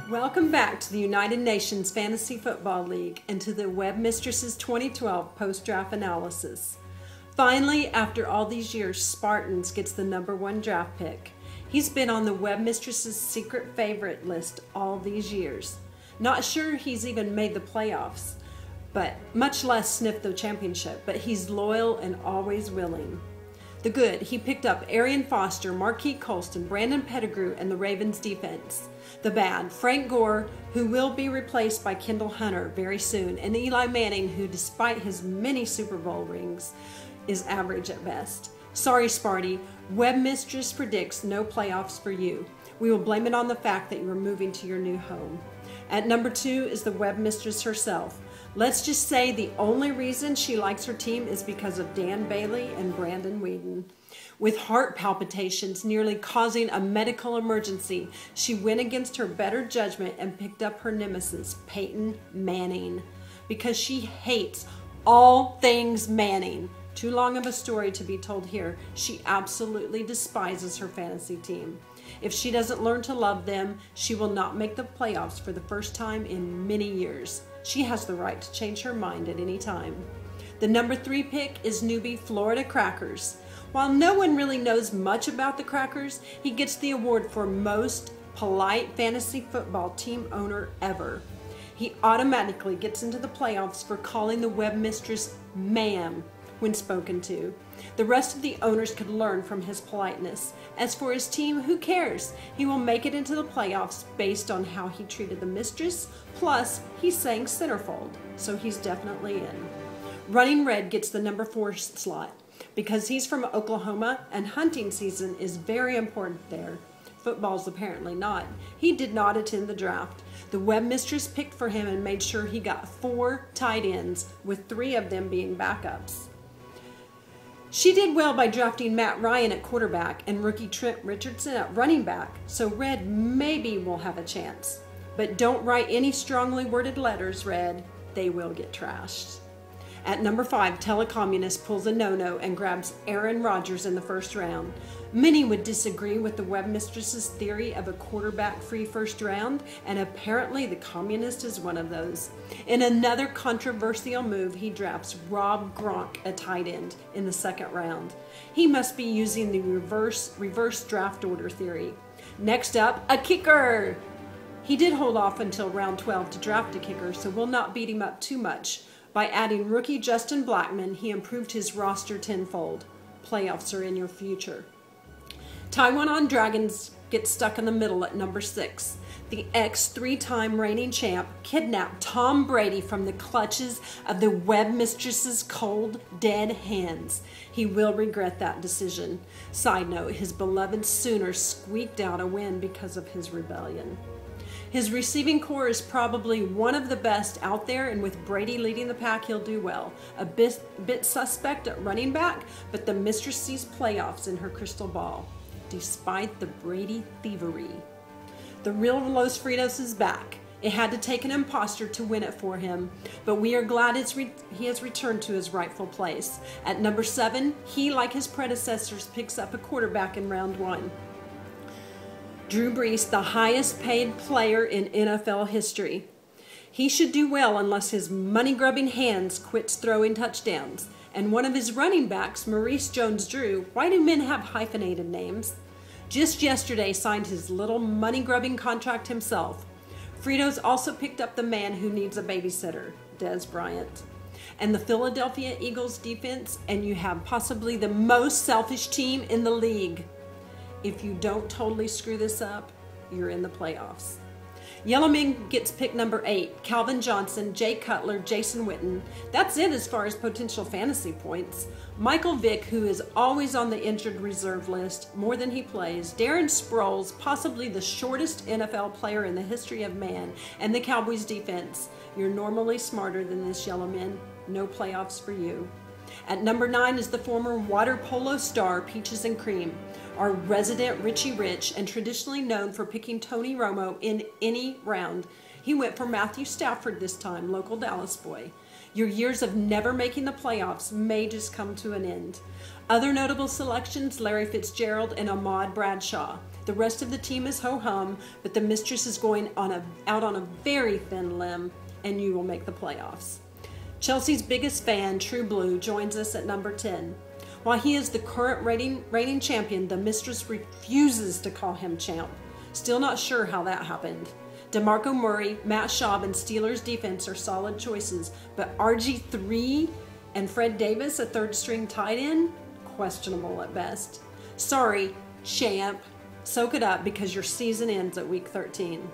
Welcome back to the United Nations Fantasy Football League and to the Web Mistresses 2012 post-draft analysis. Finally, after all these years, Spartans gets the #1 draft pick. He's been on the Web Mistresses secret favorite list all these years. Not sure he's even made the playoffs, but much less sniffed the championship, but he's loyal and always willing. The good, he picked up Arian Foster, Marquis Colston, Brandon Pettigrew, and the Ravens defense. The bad, Frank Gore, who will be replaced by Kendall Hunter very soon, and Eli Manning, who despite his many Super Bowl rings, is average at best. Sorry, Sparty, Web Mistress predicts no playoffs for you. We will blame it on the fact that you are moving to your new home. At #2 is the Web Mistress herself. Let's just say the only reason she likes her team is because of Dan Bailey and Brandon Weeden. With heart palpitations nearly causing a medical emergency, she went against her better judgment and picked up her nemesis, Peyton Manning, because she hates all things Manning. Too long of a story to be told here. She absolutely despises her fantasy team. If she doesn't learn to love them, she will not make the playoffs for the first time in many years. She has the right to change her mind at any time. The #3 pick is newbie Florida Crackers. While no one really knows much about the Crackers, he gets the award for most polite fantasy football team owner ever. He automatically gets into the playoffs for calling the Web Mistress ma'am when spoken to. The rest of the owners could learn from his politeness. As for his team, who cares? He will make it into the playoffs based on how he treated the mistress, plus he sang centerfold, so he's definitely in. Running Red gets the #4 slot. Because he's from Oklahoma and hunting season is very important there. Football's apparently not. He did not attend the draft. The Web Mistress picked for him and made sure he got 4 tight ends, with 3 of them being backups. She did well by drafting Matt Ryan at quarterback and rookie Trent Richardson at running back, so Red maybe will have a chance. But don't write any strongly worded letters, Red. They will get trashed. At #5, Telecommunist pulls a no-no and grabs Aaron Rodgers in the first round. Many would disagree with the Web Mistress's theory of a quarterback-free first round, and apparently the Communist is one of those. In another controversial move, he drafts Rob Gronk, a tight end, in the second round. He must be using the reverse draft order theory. Next up, a kicker! He did hold off until round 12 to draft a kicker, so we'll not beat him up too much. By adding rookie Justin Blackman, he improved his roster tenfold. Playoffs are in your future. Taiwan on Dragons gets stuck in the middle at #6. The ex-3-time reigning champ kidnapped Tom Brady from the clutches of the Web Mistress's cold, dead hands. He will regret that decision. Side note, his beloved Sooners squeaked out a win because of his rebellion. His receiving core is probably one of the best out there, and with Brady leading the pack, he'll do well. A bit suspect at running back, but the Mistress sees playoffs in her crystal ball, despite the Brady thievery. The real Los Fritos is back. It had to take an imposter to win it for him, but we are glad he has returned to his rightful place. At #7, he, like his predecessors, picks up a quarterback in round 1. Drew Brees, the highest paid player in NFL history. He should do well unless his money-grubbing hands quits throwing touchdowns. And one of his running backs, Maurice Jones-Drew, why do men have hyphenated names? Just yesterday signed his little money-grubbing contract himself. Fritos also picked up the man who needs a babysitter, Des Bryant. And the Philadelphia Eagles defense, and you have possibly the most selfish team in the league. If you don't totally screw this up, you're in the playoffs. Yellowman gets pick #8. Calvin Johnson, Jay Cutler, Jason Witten. That's it as far as potential fantasy points. Michael Vick, who is always on the injured reserve list, more than he plays. Darren Sproles, possibly the shortest NFL player in the history of man. And the Cowboys defense. You're normally smarter than this, Yellowman. No playoffs for you. At #9 is the former water polo star, Peaches and Cream. Our resident Richie Rich, and traditionally known for picking Tony Romo in any round. He went for Matthew Stafford this time, local Dallas boy. Your years of never making the playoffs may just come to an end. Other notable selections, Larry Fitzgerald and Ahmad Bradshaw. The rest of the team is ho-hum, but the Mistress is going out on a very thin limb, and you will make the playoffs. Chelsea's biggest fan, True Blue, joins us at number 10. While he is the current reigning champion, the Mistress refuses to call him champ. Still not sure how that happened. DeMarco Murray, Matt Schaub, and Steelers defense are solid choices, but RG3 and Fred Davis, a third-string tight end, questionable at best. Sorry, champ. Soak it up because your season ends at week 13.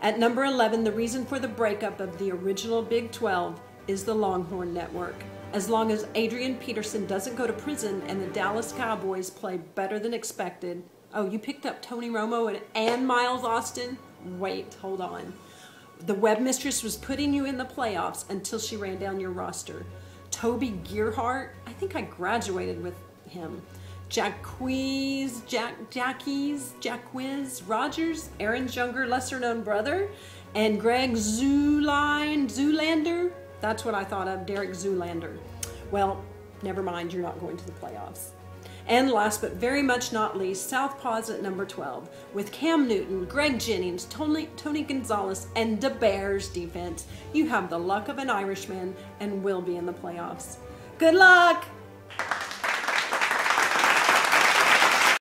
At number 11, the reason for the breakup of the original Big 12 is the Longhorn Network. As long as Adrian Peterson doesn't go to prison and the Dallas Cowboys play better than expected. Oh, you picked up Tony Romo and Miles Austin? Wait, hold on. The Web Mistress was putting you in the playoffs until she ran down your roster. Toby Gearhart, I think I graduated with him. Jacquiz Rogers, Aaron's younger, lesser-known brother, and Greg Zoolander. That's what I thought of, Derek Zoolander. Well, never mind, you're not going to the playoffs. And last but very much not least, Southpaws at number 12. With Cam Newton, Greg Jennings, Tony Gonzalez, and the Bears defense, you have the luck of an Irishman and will be in the playoffs. Good luck!